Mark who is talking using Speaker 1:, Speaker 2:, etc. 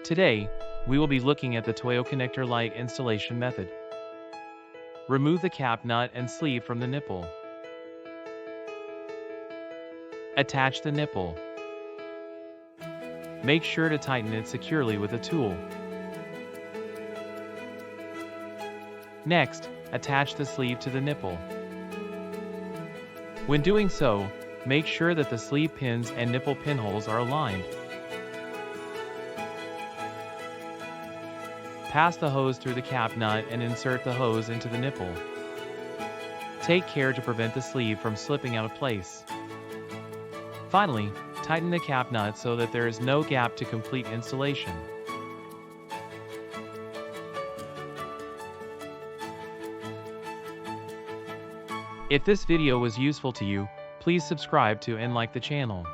Speaker 1: Today, we will be looking at the TOYOCONNECTOR Light installation method. Remove the cap nut and sleeve from the nipple. Attach the nipple. Make sure to tighten it securely with a tool. Next, attach the sleeve to the nipple. When doing so, make sure that the sleeve pins and nipple pinholes are aligned. Pass the hose through the cap nut and insert the hose into the nipple. Take care to prevent the sleeve from slipping out of place. Finally, tighten the cap nut so that there is no gap to complete installation. If this video was useful to you, please subscribe to and like the channel.